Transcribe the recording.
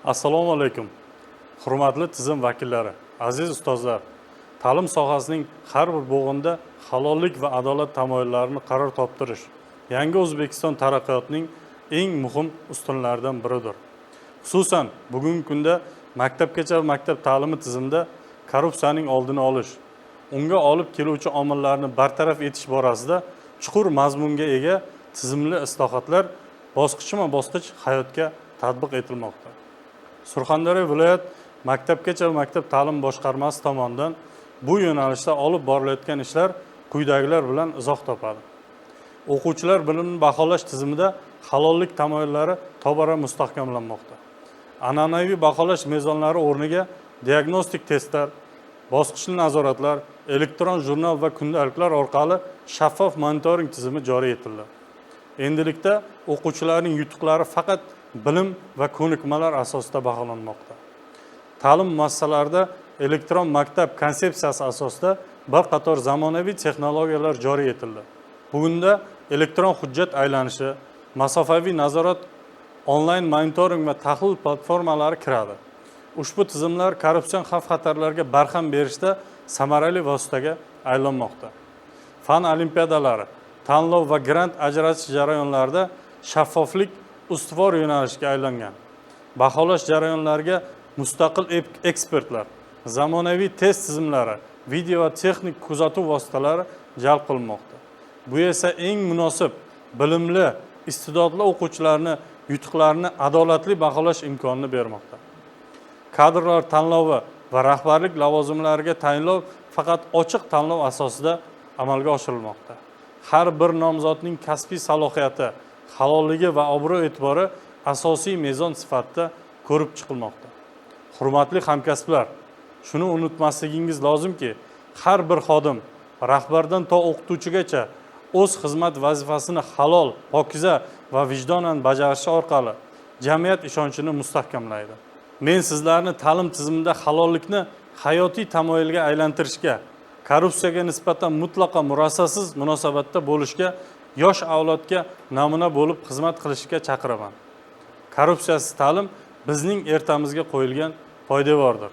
Assalomu alaykum. Hurmatli tizim vakillari, aziz ustozlar. Ta'lim sohasining har bir bo'g'inda halollik va adolat tamoyillarini qaror toptirish yangi O'zbekiston taraqqiyotining eng muhim ustunlaridan biridir. Xususan, bugungi kunda maktabgacha va maktab ta'limi tizimida korrupsiyaning oldini olish, unga olib keluvchi omillarni bartaraf etish borasida chuqur mazmunga ega tizimli islohotlar bosqichma-bosqich hayotga tatbiq etilmoqda. Surxondaryo viloyat maktabgacha va maktab ta'lim boshqarmasi tomonidan bu yo'nalishda olib borilayotgan ishlar quyidagilar bilan izoh topadi. O'quvchilar bilimini baholash tizimida halollik tamoyillari tobora mustahkamlanmoqda. An'anaviy baholash mezonlari o'rniga diagnostik testlar, bosqichli nazoratlar, elektron jurnal va kundaliklar orqali shaffof monitoring tizimi joriy etildi. Endilikda o'quvchilarning yutuqlari faqat bilim va ko'nikmalar asosida baholanmoqda. Ta'lim muassasalarida elektron maktab konsepsiyasi asosida bir qator zamonaviy texnologiyalar joriy etildi. Bugunda elektron hujjat aylanishi, masofaviy nazorat, onlayn monitoring va tahlil platformalari kiradi. Ushbu tizimlar korrupsion xavf-xatarlarga barham berishda samarali vositaga aylanmoqda. Fan olimpiadalari, tanlov va grant ajratish jarayonlarida shaffoflik ustuvor yo'nalishga aylangan. Baholash jarayonlariga mustaqil ekspertlar, zamonaviy test tizimlari, video va texnik kuzatuv vositalari jalb qilinmoqda. Bu esa eng munosib, bilimli, iste'dodli o'quvchilarni yutuqlarini adolatli baholash imkonini bermoqda. Kadrlar tanlovi va rahbarlik lavozimlariga tayinlov faqat ochiq tanlov asosida amalga oshirilmoqda. Har bir nomzodning kasbiy salohiyati, halolligi va obro'-e'tibori asosiy mezon sifatida ko'rib chiqilmoqda. Hurmatli hamkasblar, shuni unutmasligingiz lozimki, har bir xodim, rahbardan to o'qituvchigacha o'z xizmat vazifasini halol, pokiza va vijdonan bajarishi orqali jamiyat ishonchini mustahkamlaydi. Men sizlarni ta'lim tizimida halollikni hayotiy tamoyilga aylantirishga, korrupsiyaga nisbatan mutlaqo murassasiz munosabatda bo'lishga, yosh avlodga namuna bo'lib xizmat qilishga chaqiraman. Korrupsiyasiz ta'lim bizning ertamizga qo'yilgan poydevordir.